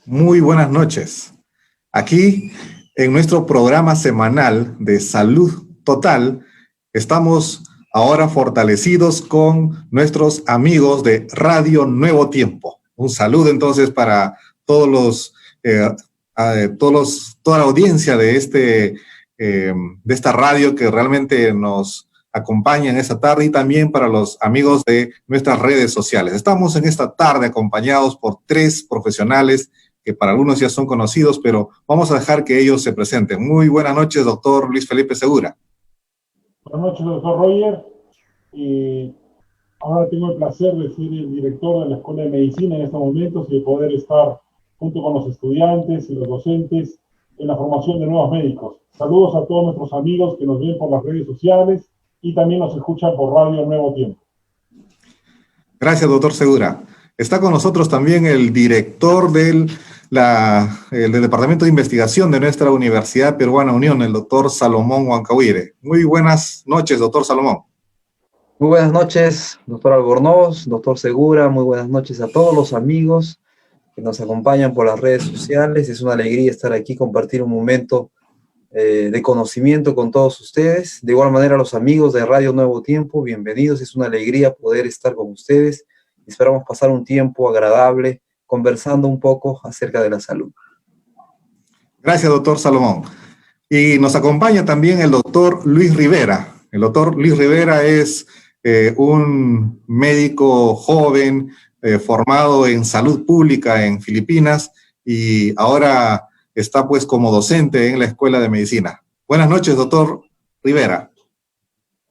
Muy buenas noches. Aquí, en nuestro programa semanal de Salud Total, estamos ahora fortalecidos con nuestros amigos de Radio Nuevo Tiempo. Un saludo entonces para todos toda la audiencia de esta radio que realmente nos acompaña en esta tarde, y también para los amigos de nuestras redes sociales. Estamos en esta tarde acompañados por 3 profesionales que para algunos ya son conocidos, pero vamos a dejar que ellos se presenten. Muy buenas noches, doctor Luis Felipe Segura. Buenas noches, doctor Roger. Ahora tengo el placer de ser el director de la Escuela de Medicina en estos momentos y de poder estar junto con los estudiantes y los docentes en la formación de nuevos médicos. Saludos a todos nuestros amigos que nos ven por las redes sociales y también nos escuchan por Radio Nuevo Tiempo. Gracias, doctor Segura. Está con nosotros también el director del Departamento de Investigación de nuestra Universidad Peruana Unión, el doctor Salomón Huancahuire. Muy buenas noches, doctor Salomón. Muy buenas noches, doctor Albornoz, doctor Segura. Muy buenas noches a todos los amigos que nos acompañan por las redes sociales. Es una alegría estar aquí, compartir un momento de conocimiento con todos ustedes. De igual manera, los amigos de Radio Nuevo Tiempo, bienvenidos. Es una alegría poder estar con ustedes. Esperamos pasar un tiempo agradable conversando un poco acerca de la salud. Gracias, doctor Salomón. Y nos acompaña también el doctor Luis Rivera. El doctor Luis Rivera es un médico joven formado en salud pública en Filipinas y ahora está pues como docente en la Escuela de Medicina. Buenas noches, doctor Rivera.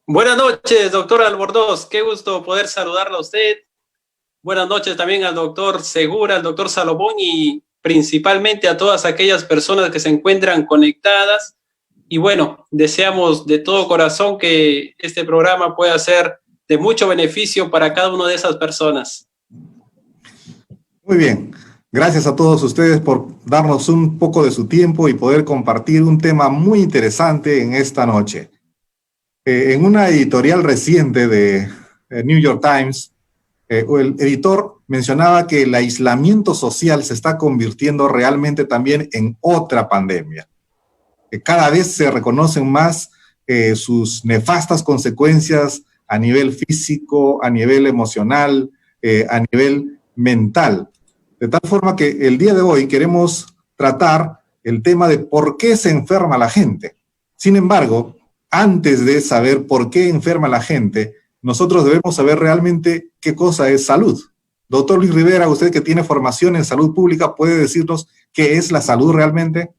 Buenas noches, doctor Albornoz. Qué gusto poder saludarlo a usted. Buenas noches también al doctor Segura, al doctor Salomón y principalmente a todas aquellas personas que se encuentran conectadas. Y bueno, deseamos de todo corazón que este programa pueda ser de mucho beneficio para cada una de esas personas. Muy bien. Gracias a todos ustedes por darnos un poco de su tiempo y poder compartir un tema muy interesante en esta noche. En una editorial reciente de New York Times, el editor mencionaba que el aislamiento social se está convirtiendo realmente también en otra pandemia. Cada vez se reconocen más sus nefastas consecuencias a nivel físico, a nivel emocional, a nivel mental. De tal forma que el día de hoy queremos tratar el tema de por qué se enferma la gente. Sin embargo, antes de saber por qué enferma la gente, nosotros debemos saber realmente qué cosa es salud. Doctor Luis Rivera, usted que tiene formación en salud pública, ¿puede decirnos qué es la salud realmente?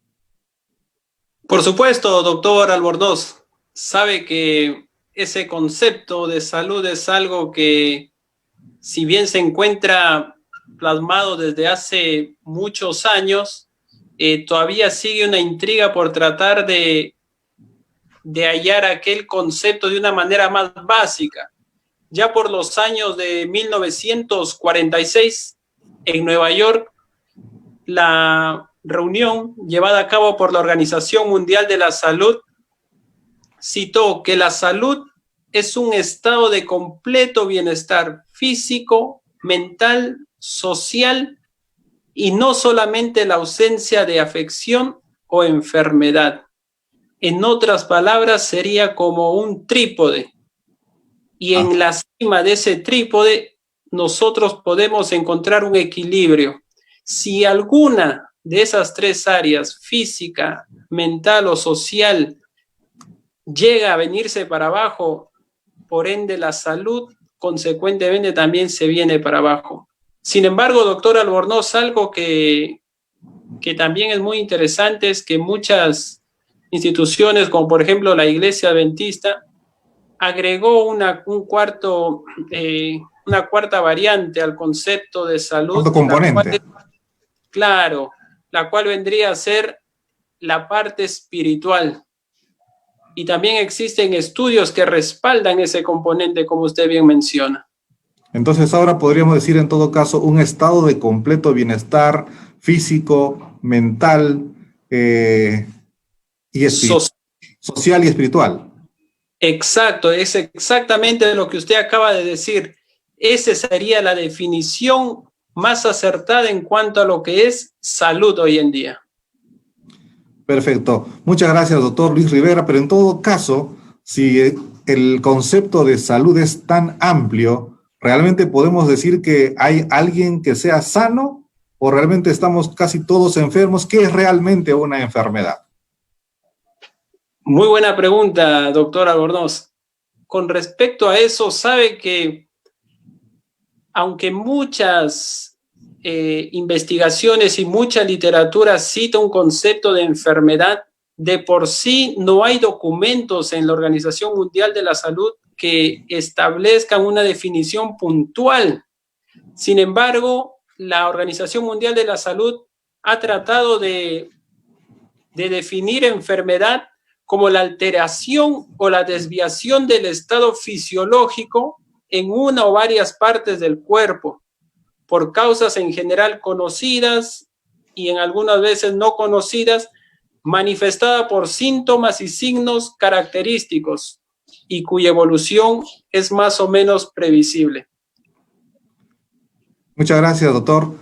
Por supuesto, doctor Albornoz. Sabe que ese concepto de salud es algo que, si bien se encuentra plasmado desde hace muchos años, todavía sigue una intriga por tratar de hallar aquel concepto de una manera más básica. Ya por los años de 1946 en Nueva York, la reunión llevada a cabo por la Organización Mundial de la Salud citó que la salud es un estado de completo bienestar físico, mental, social y no solamente la ausencia de afección o enfermedad. En otras palabras, sería como un trípode. Y en la cima de ese trípode, nosotros podemos encontrar un equilibrio. Si alguna de esas tres áreas, física, mental o social, llega a venirse para abajo, por ende la salud, consecuentemente también se viene para abajo. Sin embargo, doctor Albornoz, algo que también es muy interesante es que muchas instituciones, como por ejemplo la Iglesia Adventista, agregó una cuarta variante al concepto de salud. Otro componente. La cual vendría a ser la parte espiritual. Y también existen estudios que respaldan ese componente, como usted bien menciona. Entonces ahora podríamos decir en todo caso un estado de completo bienestar físico, mental y social y espiritual. Exacto, es exactamente lo que usted acaba de decir. Esa sería la definición más acertada en cuanto a lo que es salud hoy en día. Perfecto. Muchas gracias, doctor Luis Rivera, pero en todo caso, si el concepto de salud es tan amplio, ¿realmente podemos decir que hay alguien que sea sano o realmente estamos casi todos enfermos? ¿Qué es realmente una enfermedad? Muy buena pregunta, doctor Albornoz. Con respecto a eso, sabe que aunque muchas investigaciones y mucha literatura cita un concepto de enfermedad, de por sí no hay documentos en la Organización Mundial de la Salud que establezcan una definición puntual. Sin embargo, la Organización Mundial de la Salud ha tratado de definir enfermedad como la alteración o la desviación del estado fisiológico en una o varias partes del cuerpo, por causas en general conocidas y en algunas veces no conocidas, manifestada por síntomas y signos característicos y cuya evolución es más o menos previsible. Muchas gracias, doctor.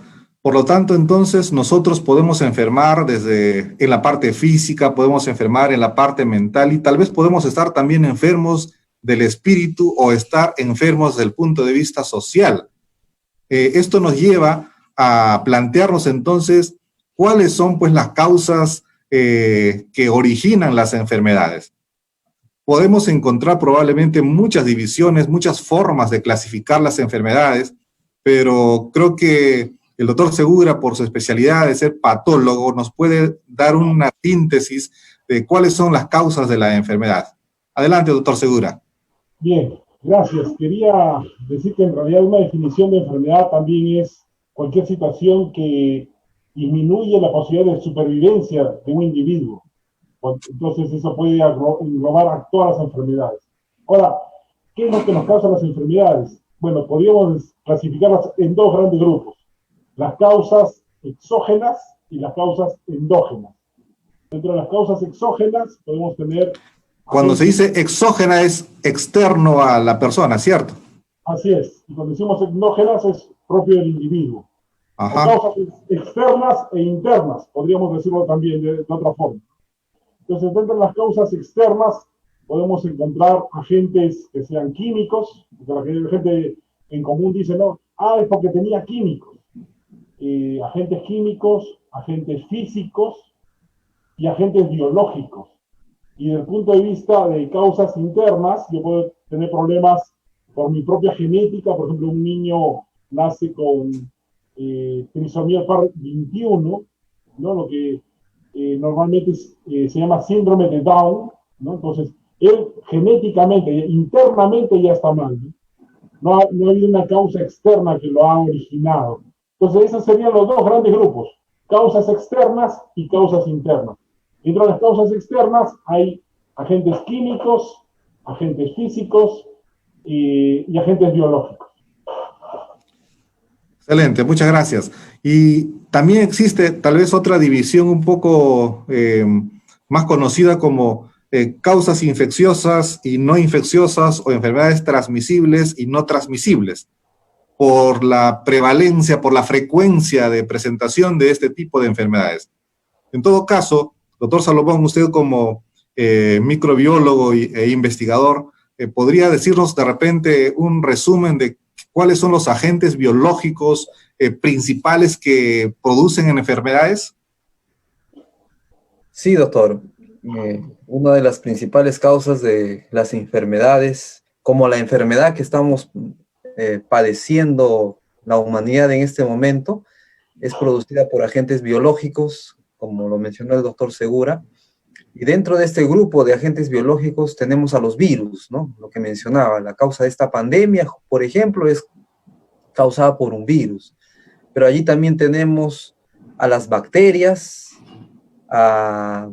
Por lo tanto, entonces, nosotros podemos enfermar desde en la parte física, podemos enfermar en la parte mental y tal vez podemos estar también enfermos del espíritu o estar enfermos desde el punto de vista social. Esto nos lleva a plantearnos entonces cuáles son pues las causas que originan las enfermedades. Podemos encontrar probablemente muchas divisiones, muchas formas de clasificar las enfermedades, pero creo que el doctor Segura, por su especialidad de ser patólogo, nos puede dar una síntesis de cuáles son las causas de la enfermedad. Adelante, doctor Segura. Bien, gracias. Quería decir que en realidad una definición de enfermedad también es cualquier situación que disminuye la posibilidad de supervivencia de un individuo. Entonces eso puede englobar a todas las enfermedades. Ahora, ¿qué es lo que nos causa las enfermedades? Bueno, podríamos clasificarlas en dos grandes grupos: las causas exógenas y las causas endógenas. Dentro de las causas exógenas podemos tener... Cuando se dice exógena es externo a la persona, ¿cierto? Así es. Y cuando decimos endógenas es propio del individuo. Ajá. Las causas externas e internas, podríamos decirlo también de otra forma. Entonces, dentro de las causas externas podemos encontrar agentes que sean químicos, porque la gente en común dice, no, es porque tenía químicos. Agentes químicos, agentes físicos y agentes biológicos. Y desde el punto de vista de causas internas, yo puedo tener problemas por mi propia genética. Por ejemplo, un niño nace con trisomía par 21, ¿no? Lo que normalmente se llama síndrome de Down, ¿no? Entonces, él genéticamente, internamente ya está mal, ¿no? No ha habido una causa externa que lo ha originado. Entonces, esos serían los dos grandes grupos: causas externas y causas internas. Dentro de las causas externas hay agentes químicos, agentes físicos y agentes biológicos. Excelente, muchas gracias. Y también existe tal vez otra división un poco más conocida como causas infecciosas y no infecciosas o enfermedades transmisibles y no transmisibles, por la prevalencia, por la frecuencia de presentación de este tipo de enfermedades. En todo caso, doctor Salomón, usted como microbiólogo e investigador, ¿podría decirnos de repente un resumen de cuáles son los agentes biológicos principales que producen en enfermedades? Sí, doctor. Una de las principales causas de las enfermedades, como la enfermedad que estamos padeciendo la humanidad en este momento, es producida por agentes biológicos, como lo mencionó el doctor Segura. Y dentro de este grupo de agentes biológicos tenemos a los virus, ¿no? Lo que mencionaba, la causa de esta pandemia, por ejemplo, es causada por un virus. Pero allí también tenemos a las bacterias, a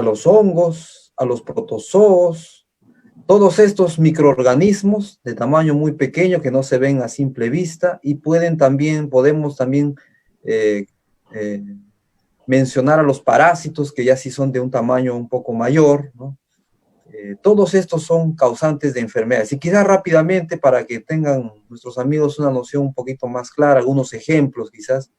los hongos, a los protozoos, todos estos microorganismos de tamaño muy pequeño que no se ven a simple vista y podemos también mencionar a los parásitos que ya sí son de un tamaño un poco mayor, ¿no? Todos estos son causantes de enfermedades. Y quizás rápidamente, para que tengan nuestros amigos una noción un poquito más clara, algunos ejemplos quizás.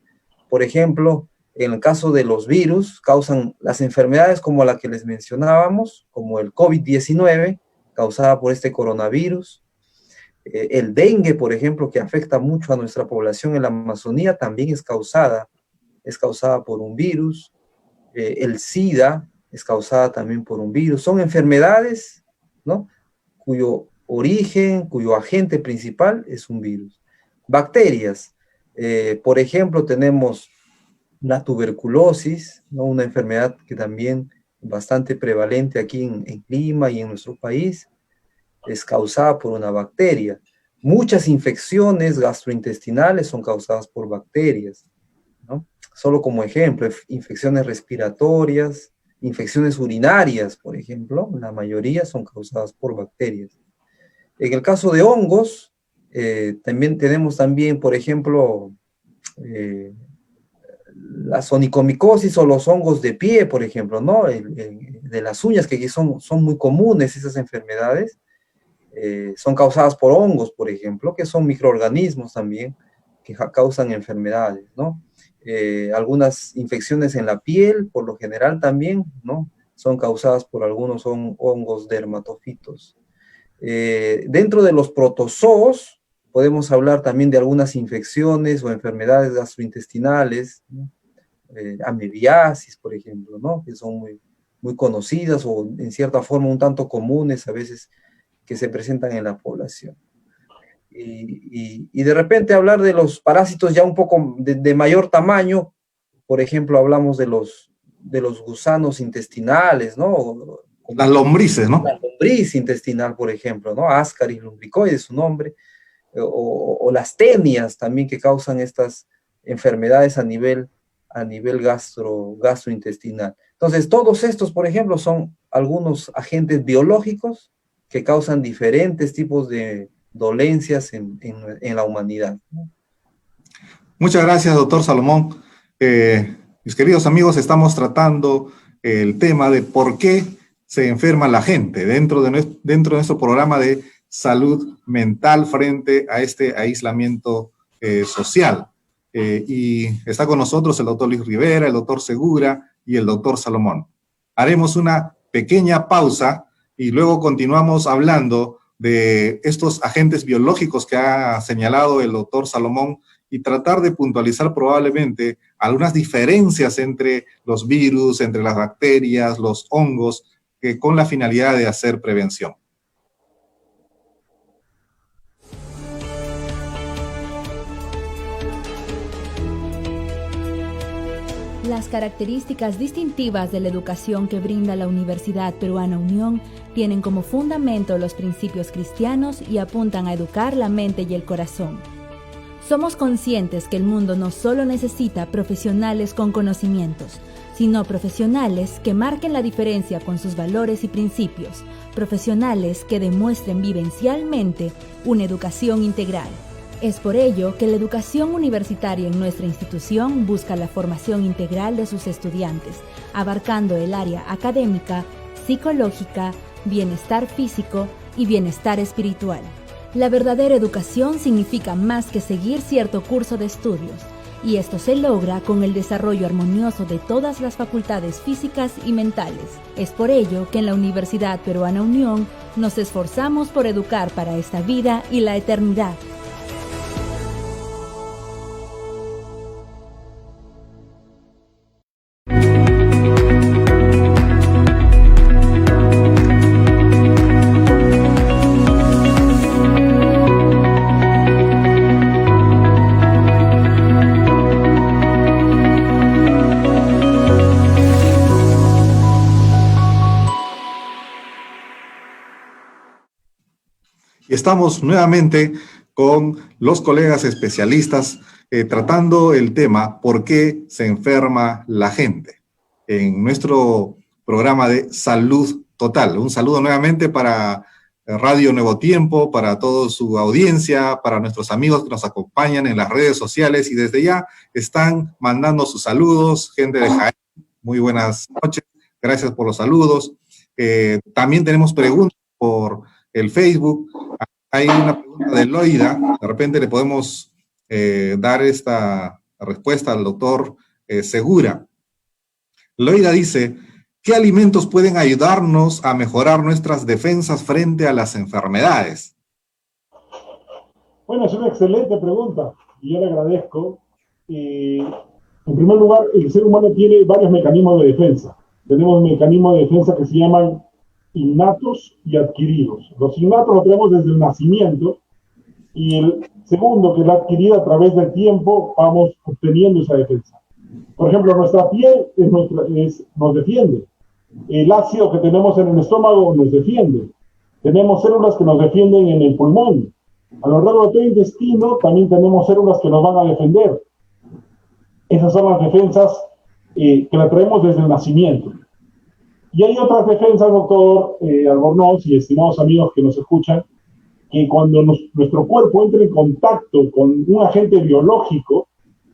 Por ejemplo, en el caso de los virus, causan las enfermedades como la que les mencionábamos, como el COVID-19, causada por este coronavirus. El dengue, por ejemplo, que afecta mucho a nuestra población en la Amazonía, también es causada por un virus. El SIDA es causada también por un virus. Son enfermedades, ¿no?, cuyo origen, cuyo agente principal es un virus. Bacterias, por ejemplo, tenemos la tuberculosis, ¿no?, una enfermedad que también es bastante prevalente aquí en Lima y en nuestro país, es causada por una bacteria. Muchas infecciones gastrointestinales son causadas por bacterias, ¿no? Solo como ejemplo, infecciones respiratorias, infecciones urinarias, por ejemplo, la mayoría son causadas por bacterias. En el caso de hongos, también tenemos por ejemplo, la sonicomicosis o los hongos de pie, por ejemplo, ¿no? De las uñas, que son muy comunes esas enfermedades, son causadas por hongos, por ejemplo, que son microorganismos también que causan enfermedades, ¿no? Algunas infecciones en la piel, por lo general también, ¿no?, son causadas por algunos hongos dermatofitos. Dentro de los protozoos, podemos hablar también de algunas infecciones o enfermedades gastrointestinales, ¿no? Amebiasis, por ejemplo, ¿no?, que son muy, muy conocidas o en cierta forma un tanto comunes a veces que se presentan en la población. Y de repente hablar de los parásitos ya un poco de mayor tamaño, por ejemplo, hablamos de los gusanos intestinales, ¿no? Las lombrices, ¿no? La lombriz intestinal, por ejemplo, ¿no? Ascaris lumbricoides, su nombre, o las tenias también, que causan estas enfermedades a nivel gastrointestinal. Entonces, todos estos, por ejemplo, son algunos agentes biológicos que causan diferentes tipos de dolencias en la humanidad. Muchas gracias, doctor Salomón. Mis queridos amigos, estamos tratando el tema de por qué se enferma la gente dentro de nuestro programa de salud mental frente a este aislamiento social. Y está con nosotros el doctor Luis Rivera, el doctor Segura y el doctor Salomón. Haremos una pequeña pausa y luego continuamos hablando de estos agentes biológicos que ha señalado el doctor Salomón y tratar de puntualizar probablemente algunas diferencias entre los virus, entre las bacterias, los hongos, con la finalidad de hacer prevención. Las características distintivas de la educación que brinda la Universidad Peruana Unión tienen como fundamento los principios cristianos y apuntan a educar la mente y el corazón. Somos conscientes que el mundo no solo necesita profesionales con conocimientos, sino profesionales que marquen la diferencia con sus valores y principios, profesionales que demuestren vivencialmente una educación integral. Es por ello que la educación universitaria en nuestra institución busca la formación integral de sus estudiantes, abarcando el área académica, psicológica, bienestar físico y bienestar espiritual. La verdadera educación significa más que seguir cierto curso de estudios, y esto se logra con el desarrollo armonioso de todas las facultades físicas y mentales. Es por ello que en la Universidad Peruana Unión nos esforzamos por educar para esta vida y la eternidad. Y estamos nuevamente con los colegas especialistas tratando el tema ¿por qué se enferma la gente? En nuestro programa de Salud Total. Un saludo nuevamente para Radio Nuevo Tiempo, para toda su audiencia, para nuestros amigos que nos acompañan en las redes sociales y desde ya están mandando sus saludos. Gente de Jaén, muy buenas noches. Gracias por los saludos. También tenemos preguntas por el Facebook. Hay una pregunta de Loida, de repente le podemos dar esta respuesta al doctor Segura. Loida dice, ¿qué alimentos pueden ayudarnos a mejorar nuestras defensas frente a las enfermedades? Bueno, es una excelente pregunta y yo le agradezco. En primer lugar, el ser humano tiene varios mecanismos de defensa. Tenemos mecanismos de defensa que se llaman innatos y adquiridos. Los innatos los tenemos desde el nacimiento y el segundo, que es la adquirida a través del tiempo, vamos obteniendo esa defensa. Por ejemplo, nuestra piel nos defiende. El ácido que tenemos en el estómago nos defiende. Tenemos células que nos defienden en el pulmón. A lo largo de todo el intestino también tenemos células que nos van a defender. Esas son las defensas que las traemos desde el nacimiento. Y hay otras defensas, doctor Albornoz y estimados amigos que nos escuchan, que cuando nuestro cuerpo entra en contacto con un agente biológico,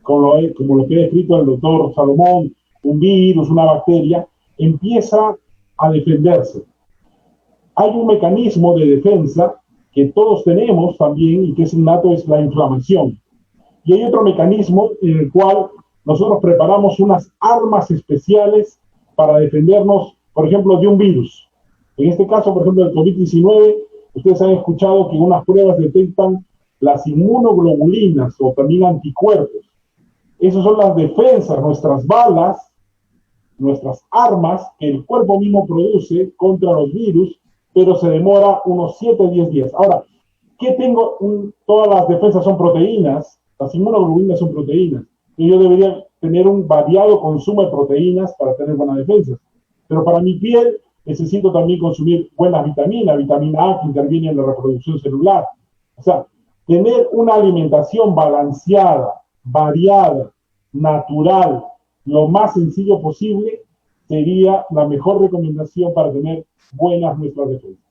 como lo que ha descrito el doctor Salomón, un virus, una bacteria, empieza a defenderse. Hay un mecanismo de defensa que todos tenemos también y que es innato, es la inflamación. Y hay otro mecanismo en el cual nosotros preparamos unas armas especiales para defendernos, por ejemplo, de un virus. En este caso, por ejemplo, del COVID-19, ustedes han escuchado que unas pruebas detectan las inmunoglobulinas o también anticuerpos. Esas son las defensas, nuestras balas, nuestras armas que el cuerpo mismo produce contra los virus, pero se demora unos 7 o 10 días. Ahora, ¿qué tengo? Todas las defensas son proteínas, las inmunoglobulinas son proteínas, y yo debería tener un variado consumo de proteínas para tener buenas defensas. Pero para mi piel necesito también consumir buenas vitaminas, vitamina A que interviene en la reproducción celular. O sea, tener una alimentación balanceada, variada, natural, lo más sencillo posible, sería la mejor recomendación para tener buenas nuestras defensas.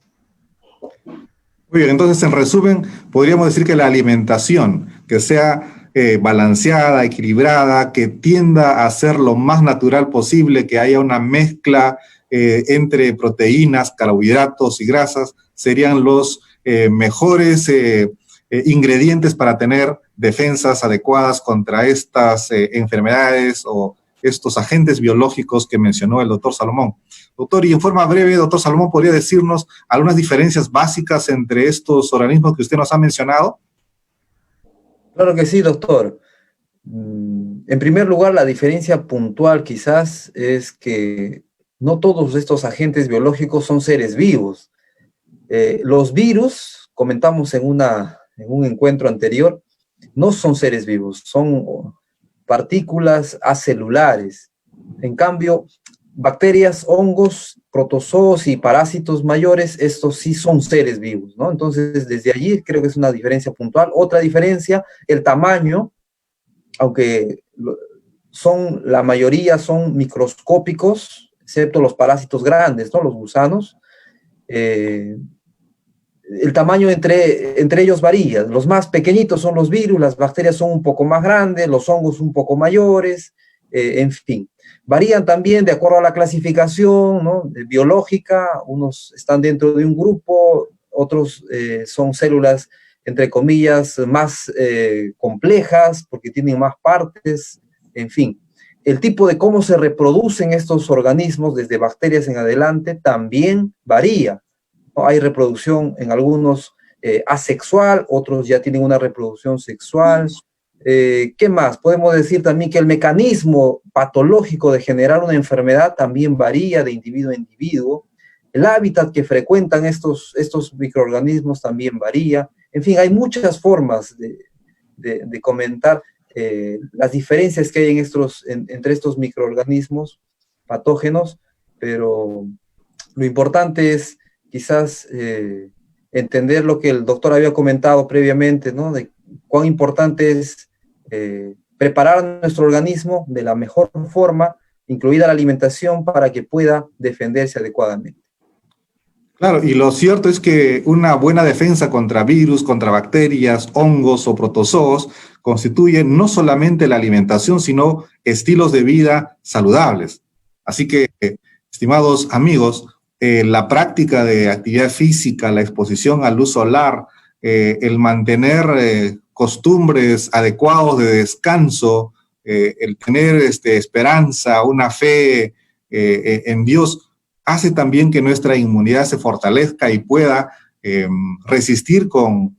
Muy bien, entonces en resumen, podríamos decir que la alimentación, que sea balanceada, equilibrada, que tienda a ser lo más natural posible, que haya una mezcla entre proteínas, carbohidratos y grasas, serían los mejores ingredientes para tener defensas adecuadas contra estas enfermedades o estos agentes biológicos que mencionó el doctor Salomón. Doctor, y en forma breve, doctor Salomón, ¿podría decirnos algunas diferencias básicas entre estos organismos que usted nos ha mencionado? Claro que sí, doctor. En primer lugar, la diferencia puntual quizás es que no todos estos agentes biológicos son seres vivos. Los virus, comentamos en un encuentro anterior, no son seres vivos, son partículas acelulares. En cambio, bacterias, hongos, protozoos y parásitos mayores, estos sí son seres vivos, ¿no? Entonces, desde allí creo que es una diferencia puntual. Otra diferencia, el tamaño, aunque la mayoría son microscópicos, excepto los parásitos grandes, ¿no? Los gusanos. el tamaño entre ellos varía. Los más pequeñitos son los virus, las bacterias son un poco más grandes, los hongos un poco mayores, en fin. Varían también de acuerdo a la clasificación, ¿no?, biológica. Unos están dentro de un grupo, otros son células, entre comillas, más complejas porque tienen más partes, en fin. El tipo de cómo se reproducen estos organismos, desde bacterias en adelante, también varía, ¿no? Hay reproducción en algunos asexual, otros ya tienen una reproducción sexual. ¿Qué más? Podemos decir también que el mecanismo patológico de generar una enfermedad también varía de individuo a individuo. El hábitat que frecuentan estos microorganismos también varía. En fin, hay muchas formas de comentar las diferencias que hay entre estos microorganismos patógenos, pero lo importante es quizás entender lo que el doctor había comentado previamente, ¿no?, de cuán importante es preparar nuestro organismo de la mejor forma, incluida la alimentación, para que pueda defenderse adecuadamente. Claro, y lo cierto es que una buena defensa contra virus, contra bacterias, hongos o protozoos constituye no solamente la alimentación, sino estilos de vida saludables. Así que, estimados amigos, la práctica de actividad física, la exposición a luz solar, el mantener costumbres adecuados de descanso, el tener esperanza, una fe en Dios, hace también que nuestra inmunidad se fortalezca y pueda resistir con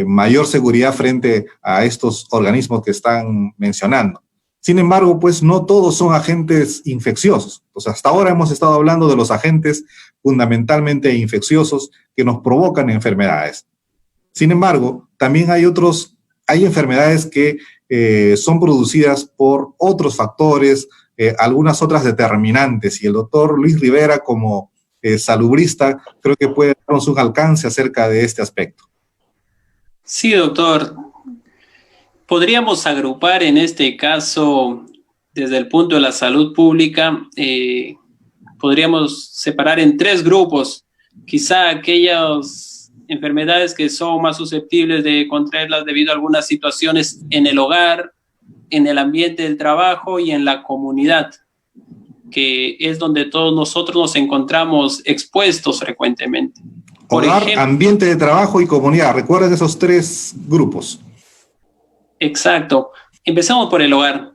mayor seguridad frente a estos organismos que están mencionando. Sin embargo, pues no todos son agentes infecciosos. Pues hasta ahora hemos estado hablando de los agentes fundamentalmente infecciosos que nos provocan enfermedades. Sin embargo, también hay enfermedades que son producidas por otros factores, algunas otras determinantes, y el doctor Luis Rivera, como salubrista, creo que puede darnos un alcance acerca de este aspecto. Sí, doctor. Podríamos agrupar en este caso, desde el punto de la salud pública, podríamos separar en 3 grupos. Quizá aquellas enfermedades que son más susceptibles de contraerlas debido a algunas situaciones en el hogar, en el ambiente del trabajo y en la comunidad, que es donde todos nosotros nos encontramos expuestos frecuentemente. Por Hogar, ejemplo, ambiente de trabajo y comunidad. Recuerden esos 3 grupos. Exacto. Empezamos por el hogar.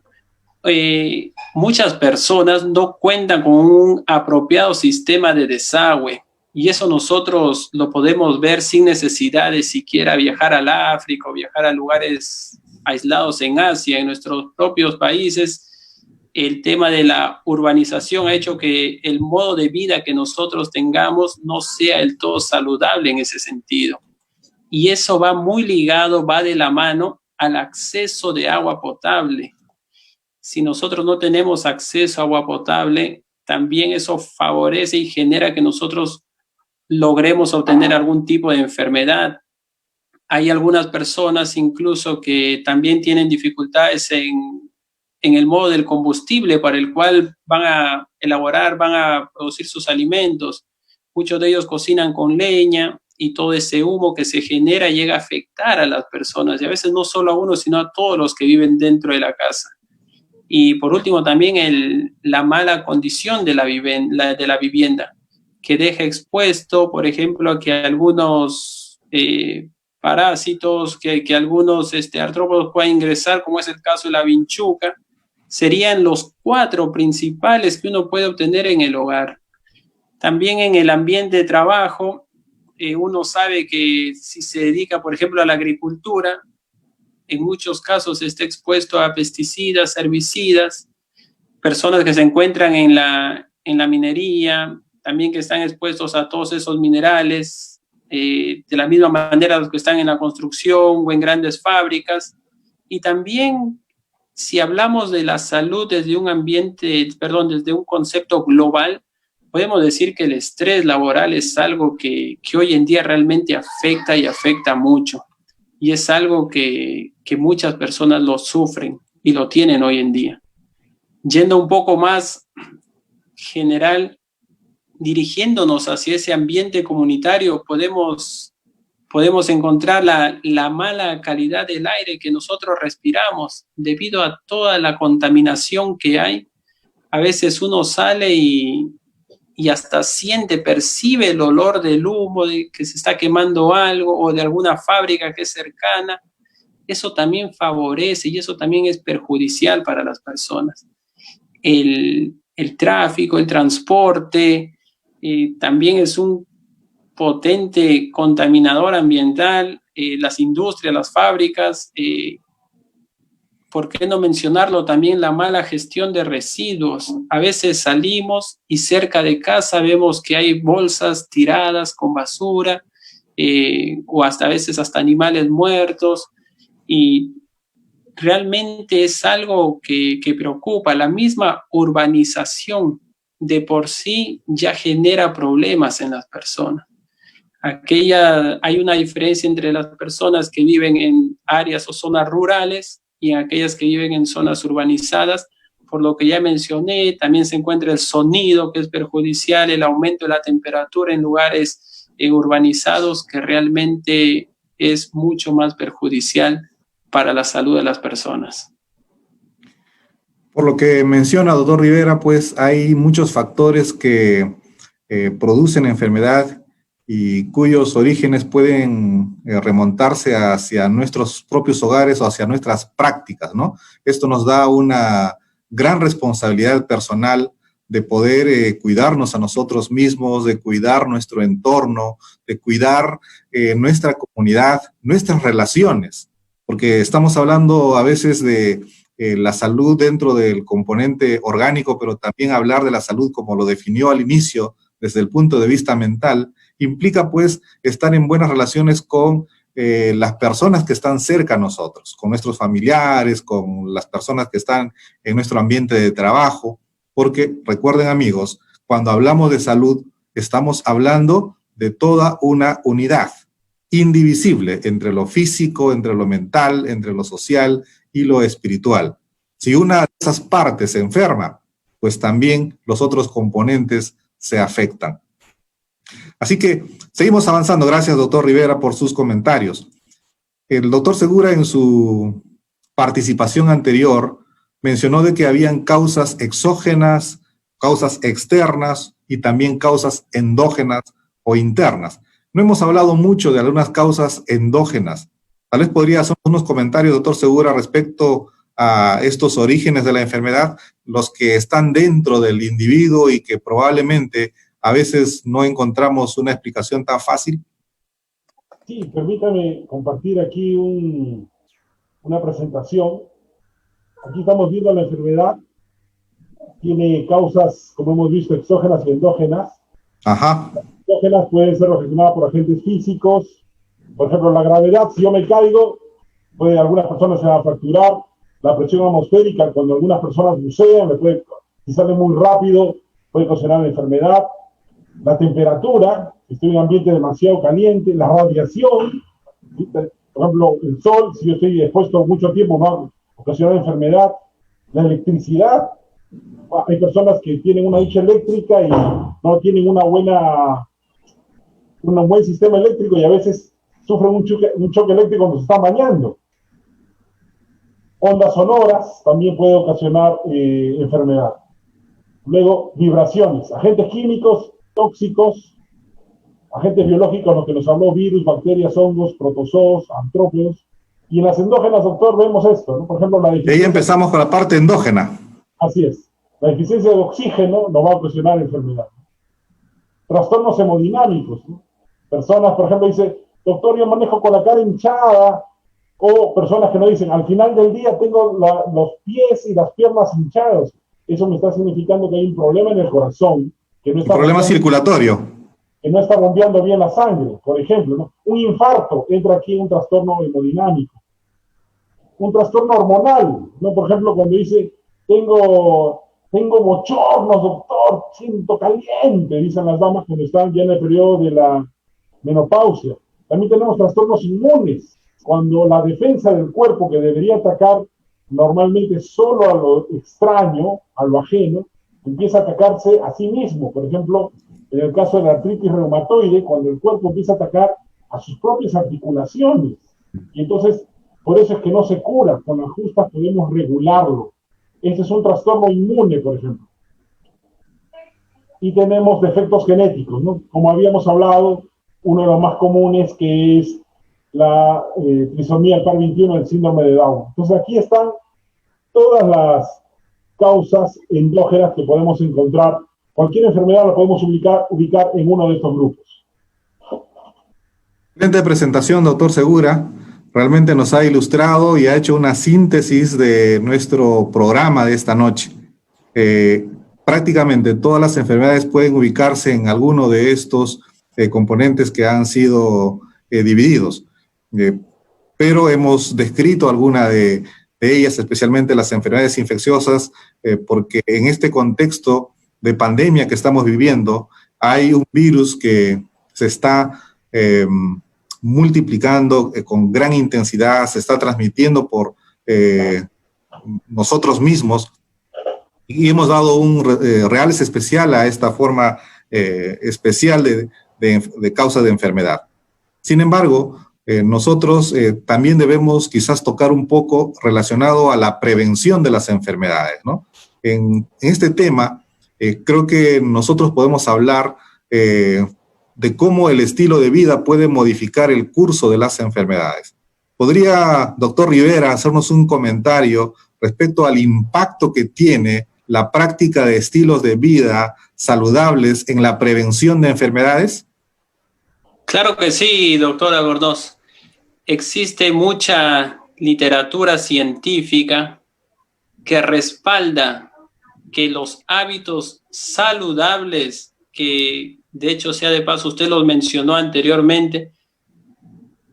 Muchas personas no cuentan con un apropiado sistema de desagüe, y eso nosotros lo podemos ver sin necesidad de siquiera viajar al África o viajar a lugares aislados en Asia. En nuestros propios países, el tema de la urbanización ha hecho que el modo de vida que nosotros tengamos no sea del todo saludable en ese sentido. Y eso va muy ligado, va de la mano al acceso de agua potable. Si nosotros no tenemos acceso a agua potable, también eso favorece y genera que nosotros logremos obtener algún tipo de enfermedad. Hay algunas personas incluso que también tienen dificultades en el modo del combustible para el cual van a elaborar, van a producir sus alimentos. Muchos de ellos cocinan con leña y todo ese humo que se genera llega a afectar a las personas, y a veces no solo a uno, sino a todos los que viven dentro de la casa. Y por último también la mala condición de la vivienda, que deja expuesto, por ejemplo, a que algunos parásitos, que algunos artrópodos puedan ingresar, como es el caso de la vinchuca. Serían los 4 principales que uno puede obtener en el hogar. También en el ambiente de trabajo, uno sabe que si se dedica, por ejemplo, a la agricultura, en muchos casos está expuesto a pesticidas, herbicidas, personas que se encuentran en la minería, también que están expuestos a todos esos minerales, de la misma manera los que están en la construcción o en grandes fábricas. Y también, si hablamos de la salud desde desde un concepto global, podemos decir que el estrés laboral es algo que hoy en día realmente afecta y afecta mucho. Y es algo que muchas personas lo sufren y lo tienen hoy en día. Yendo un poco más general, dirigiéndonos hacia ese ambiente comunitario, podemos podemos encontrar la mala calidad del aire que nosotros respiramos debido a toda la contaminación que hay. A veces uno sale y hasta percibe el olor del humo, de que se está quemando algo o de alguna fábrica que es cercana. Eso también favorece y eso también es perjudicial para las personas. El tráfico, el transporte, también es un potente contaminador ambiental, las industrias, las fábricas, ¿por qué no mencionarlo también la mala gestión de residuos? A veces salimos y cerca de casa vemos que hay bolsas tiradas con basura, o hasta a veces hasta animales muertos, y realmente es algo que preocupa. La misma urbanización de por sí ya genera problemas en las personas. Hay una diferencia entre las personas que viven en áreas o zonas rurales y en aquellas que viven en zonas urbanizadas. Por lo que ya mencioné, también se encuentra el sonido, que es perjudicial, el aumento de la temperatura en lugares urbanizados, que realmente es mucho más perjudicial para la salud de las personas. Por lo que menciona, doctor Rivera, pues hay muchos factores que producen enfermedad y cuyos orígenes pueden remontarse hacia nuestros propios hogares o hacia nuestras prácticas, ¿no? Esto nos da una gran responsabilidad personal de poder cuidarnos a nosotros mismos, de cuidar nuestro entorno, de cuidar nuestra comunidad, nuestras relaciones, porque estamos hablando a veces de la salud dentro del componente orgánico, pero también hablar de la salud como lo definió al inicio desde el punto de vista mental, implica pues estar en buenas relaciones con las personas que están cerca a nosotros, con nuestros familiares, con las personas que están en nuestro ambiente de trabajo, porque recuerden amigos, cuando hablamos de salud, estamos hablando de toda una unidad indivisible entre lo físico, entre lo mental, entre lo social y lo espiritual. Si una de esas partes se enferma, pues también los otros componentes se afectan. Así que seguimos avanzando. Gracias, doctor Rivera, por sus comentarios. El doctor Segura, en su participación anterior, mencionó de que habían causas exógenas, causas externas y también causas endógenas o internas. No hemos hablado mucho de algunas causas endógenas. Tal vez podría hacer unos comentarios, doctor Segura, respecto a estos orígenes de la enfermedad, los que están dentro del individuo y que probablemente a veces no encontramos una explicación tan fácil. Sí, permítame compartir aquí una presentación. Aquí estamos viendo la enfermedad. Tiene causas, como hemos visto, exógenas y endógenas. Ajá. Las exógenas pueden ser ocasionadas por agentes físicos. Por ejemplo, la gravedad, si yo me caigo, algunas personas se van a fracturar. La presión atmosférica, cuando algunas personas bucean, si sale muy rápido, puede ocasionar la enfermedad. La temperatura, si estoy en un ambiente demasiado caliente, la radiación, por ejemplo, el sol, si yo estoy expuesto mucho tiempo, va a ocasionar enfermedad. La electricidad, hay personas que tienen una ducha eléctrica y no tienen un buen sistema eléctrico y a veces sufren un choque eléctrico cuando se están bañando. Ondas sonoras también puede ocasionar enfermedad. Luego, vibraciones, agentes químicos, tóxicos, agentes biológicos, lo que nos habló, virus, bacterias, hongos, protozoos, artrópodos. Y en las endógenas, doctor, vemos esto, ¿no? Por ejemplo, la deficiencia... Ahí empezamos con la parte endógena. Así es. La deficiencia de oxígeno nos va a ocasionar enfermedad. Trastornos hemodinámicos, ¿no? Personas, por ejemplo, dicen, doctor, yo manejo con la cara hinchada, o personas que nos dicen, al final del día tengo los pies y las piernas hinchados. Eso me está significando que hay un problema en el corazón. Que no está problema circulatorio. Que no está bombeando bien la sangre, por ejemplo, ¿no? Un infarto entra aquí en un trastorno hemodinámico. Un trastorno hormonal, ¿no? Por ejemplo, cuando dice, tengo bochornos, doctor, siento caliente, dicen las damas cuando están ya en el periodo de la menopausia. También tenemos trastornos inmunes, cuando la defensa del cuerpo, que debería atacar normalmente solo a lo extraño, a lo ajeno, empieza a atacarse a sí mismo. Por ejemplo, en el caso de la artritis reumatoide, cuando el cuerpo empieza a atacar a sus propias articulaciones. Y entonces, por eso es que no se cura, con las justas podemos regularlo. Este es un trastorno inmune, por ejemplo. Y tenemos defectos genéticos, ¿no? Como habíamos hablado, uno de los más comunes que es la trisomía del par 21, el síndrome de Down. Entonces aquí están todas las causas endógenas que podemos encontrar. Cualquier enfermedad la podemos ubicar en uno de estos grupos. Excelente presentación, doctor Segura. Realmente nos ha ilustrado y ha hecho una síntesis de nuestro programa de esta noche. Prácticamente todas las enfermedades pueden ubicarse en alguno de estos componentes que han sido divididos. Pero hemos descrito alguna de ellas, especialmente las enfermedades infecciosas, porque en este contexto de pandemia que estamos viviendo, hay un virus que se está multiplicando con gran intensidad, se está transmitiendo por nosotros mismos, y hemos dado un reales especial a esta forma especial de causa de enfermedad. Sin embargo, nosotros también debemos quizás tocar un poco relacionado a la prevención de las enfermedades, ¿no? En este tema, creo que nosotros podemos hablar de cómo el estilo de vida puede modificar el curso de las enfermedades. ¿Podría, doctor Rivera, hacernos un comentario respecto al impacto que tiene la práctica de estilos de vida saludables en la prevención de enfermedades? Claro que sí, doctor Albornoz. Existe mucha literatura científica que respalda que los hábitos saludables, que de hecho sea de paso usted los mencionó anteriormente,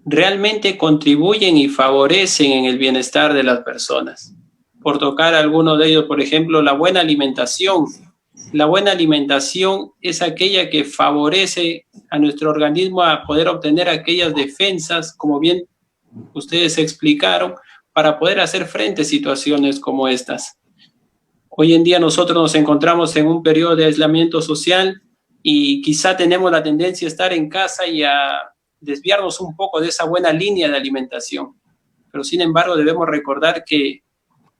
realmente contribuyen y favorecen en el bienestar de las personas. Por tocar alguno de ellos, por ejemplo, la buena alimentación. La buena alimentación es aquella que favorece a nuestro organismo a poder obtener aquellas defensas, como bien ustedes explicaron, para poder hacer frente a situaciones como estas. Hoy en día nosotros nos encontramos en un periodo de aislamiento social y quizá tenemos la tendencia a estar en casa y a desviarnos un poco de esa buena línea de alimentación. Pero sin embargo debemos recordar que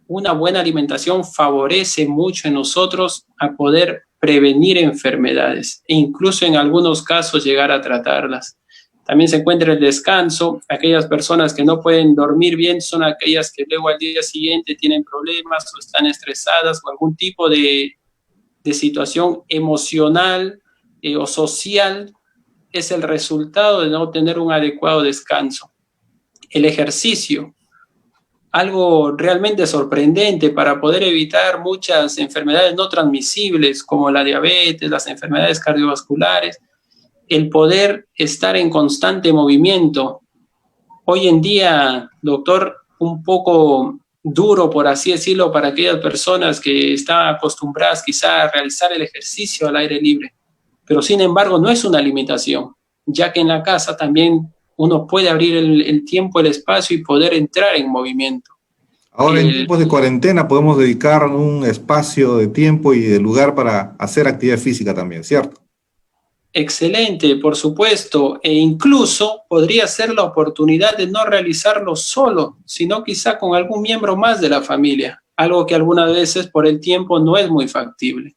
una buena alimentación favorece mucho en nosotros a poder prevenir enfermedades e incluso en algunos casos llegar a tratarlas. También se encuentra el descanso. Aquellas personas que no pueden dormir bien son aquellas que luego al día siguiente tienen problemas o están estresadas o algún tipo de situación emocional o social. Es el resultado de no tener un adecuado descanso. El ejercicio. Algo realmente sorprendente para poder evitar muchas enfermedades no transmisibles como la diabetes, las enfermedades cardiovasculares, el poder estar en constante movimiento. Hoy en día, doctor, un poco duro, por así decirlo, para aquellas personas que están acostumbradas quizá a realizar el ejercicio al aire libre, pero sin embargo no es una limitación, ya que en la casa también uno puede abrir el tiempo, el espacio y poder entrar en movimiento. Ahora en tiempos de cuarentena podemos dedicar un espacio de tiempo y de lugar para hacer actividad física también, ¿cierto? Excelente, por supuesto, e incluso podría ser la oportunidad de no realizarlo solo, sino quizá con algún miembro más de la familia, algo que algunas veces por el tiempo no es muy factible.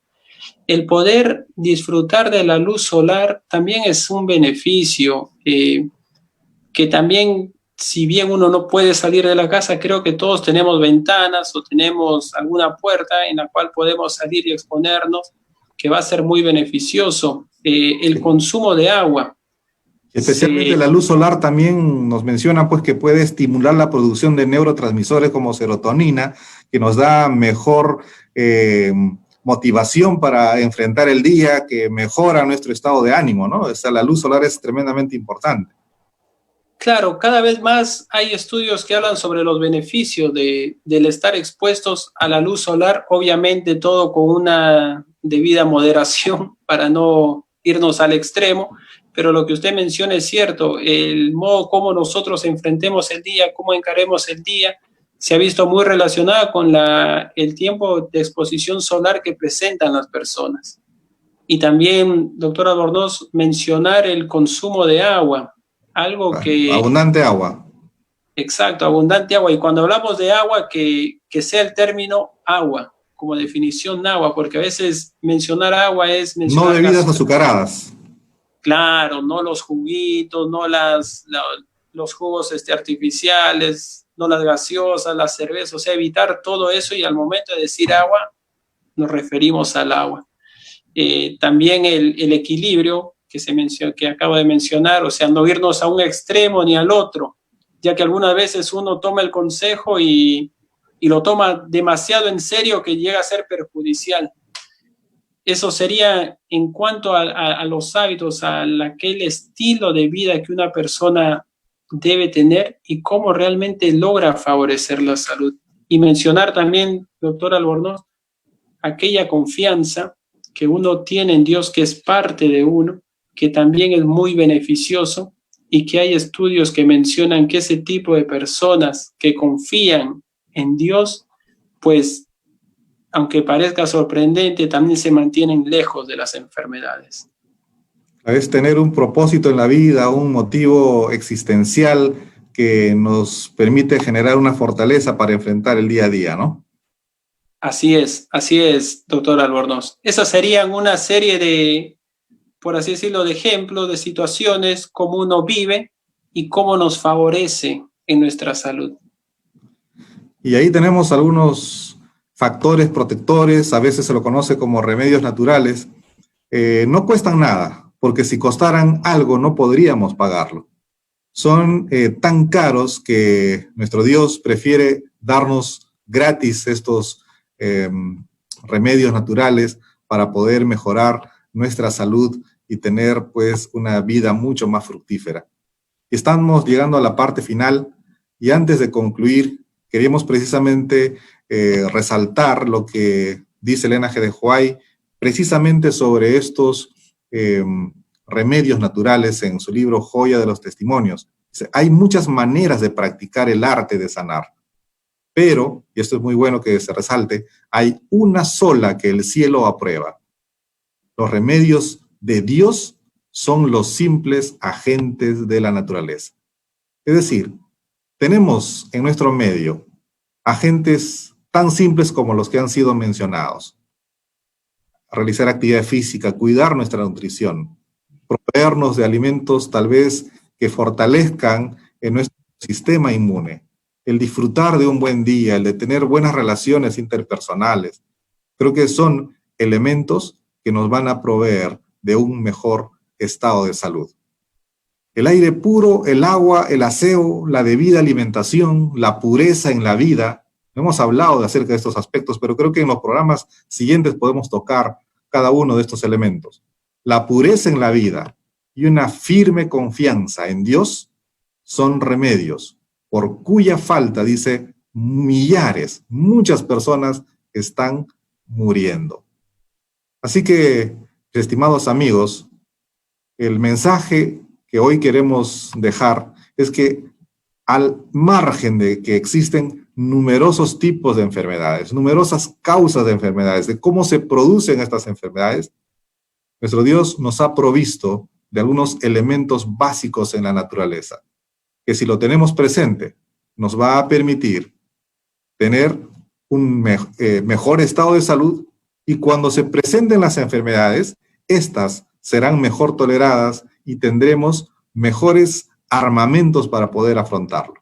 El poder disfrutar de la luz solar también es un beneficio que también, si bien uno no puede salir de la casa, creo que todos tenemos ventanas o tenemos alguna puerta en la cual podemos salir y exponernos, que va a ser muy beneficioso. El consumo de agua. Especialmente la luz solar también nos menciona pues que puede estimular la producción de neurotransmisores como serotonina, que nos da mejor motivación para enfrentar el día, que mejora nuestro estado de ánimo, ¿no? O sea, la luz solar es tremendamente importante. Claro, cada vez más hay estudios que hablan sobre los beneficios del estar expuestos a la luz solar, obviamente todo con una debida moderación para no irnos al extremo, pero lo que usted menciona es cierto, el modo como nosotros enfrentemos el día, cómo encaremos el día, se ha visto muy relacionado con el tiempo de exposición solar que presentan las personas. Y también, doctor Albornoz, mencionar el consumo de agua. Algo que... Abundante agua. Exacto, abundante agua. Y cuando hablamos de agua, que sea el término agua, como definición agua, porque a veces mencionar agua es mencionar... No bebidas azucaradas. Claro, no los juguitos, no los jugos artificiales, no las gaseosas, las cervezas, o sea, evitar todo eso, y al momento de decir agua, nos referimos al agua. También el equilibrio que acabo de mencionar, o sea, no irnos a un extremo ni al otro, ya que algunas veces uno toma el consejo y lo toma demasiado en serio, que llega a ser perjudicial. Eso sería en cuanto a los hábitos, a aquel estilo de vida que una persona debe tener y cómo realmente logra favorecer la salud. Y mencionar también, doctor Albornoz, aquella confianza que uno tiene en Dios, que es parte de uno, que también es muy beneficioso, y que hay estudios que mencionan que ese tipo de personas que confían en Dios, pues, aunque parezca sorprendente, también se mantienen lejos de las enfermedades. Es tener un propósito en la vida, un motivo existencial que nos permite generar una fortaleza para enfrentar el día a día, ¿no? Así es, doctor Albornoz. Esas serían una serie de, por así decirlo, de ejemplos, de situaciones, cómo uno vive y cómo nos favorece en nuestra salud. Y ahí tenemos algunos factores protectores, a veces se lo conoce como remedios naturales. No cuestan nada, porque si costaran algo no podríamos pagarlo. Son tan caros que nuestro Dios prefiere darnos gratis estos remedios naturales para poder mejorar nuestra salud y tener pues una vida mucho más fructífera. Estamos llegando a la parte final y antes de concluir queríamos precisamente resaltar lo que dice Elena G. de Huay precisamente sobre estos remedios naturales en su libro Joya de los Testimonios. Dice, hay muchas maneras de practicar el arte de sanar, pero, y esto es muy bueno que se resalte, hay una sola que el cielo aprueba. Los remedios de Dios son los simples agentes de la naturaleza. Es decir, tenemos en nuestro medio agentes tan simples como los que han sido mencionados. Realizar actividad física, cuidar nuestra nutrición, proveernos de alimentos tal vez que fortalezcan en nuestro sistema inmune, el disfrutar de un buen día, el de tener buenas relaciones interpersonales. Creo que son elementos que nos van a proveer de un mejor estado de salud. El aire puro, el agua, el aseo, la debida alimentación, la pureza en la vida. No hemos hablado acerca de estos aspectos, pero creo que en los programas siguientes podemos tocar cada uno de estos elementos. La pureza en la vida y una firme confianza en Dios son remedios por cuya falta, dice, muchas personas están muriendo. Así que, estimados amigos, el mensaje que hoy queremos dejar es que al margen de que existen numerosos tipos de enfermedades, numerosas causas de enfermedades, de cómo se producen estas enfermedades, nuestro Dios nos ha provisto de algunos elementos básicos en la naturaleza, que si lo tenemos presente, nos va a permitir tener un mejor estado de salud, y cuando se presenten las enfermedades, estas serán mejor toleradas y tendremos mejores armamentos para poder afrontarlo.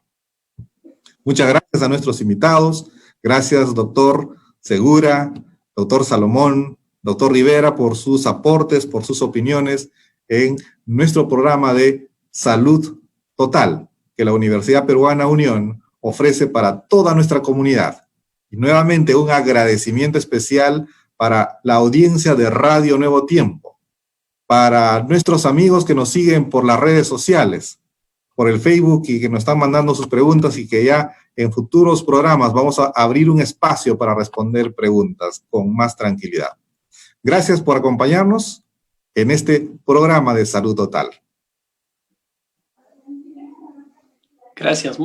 Muchas gracias a nuestros invitados. Gracias, doctor Segura, doctor Salomón, doctor Rivera, por sus aportes, por sus opiniones en nuestro programa de Salud Total que la Universidad Peruana Unión ofrece para toda nuestra comunidad. Y nuevamente un agradecimiento especial para la audiencia de Radio Nuevo Tiempo, para nuestros amigos que nos siguen por las redes sociales, por el Facebook y que nos están mandando sus preguntas y que ya en futuros programas vamos a abrir un espacio para responder preguntas con más tranquilidad. Gracias por acompañarnos en este programa de Salud Total. Gracias.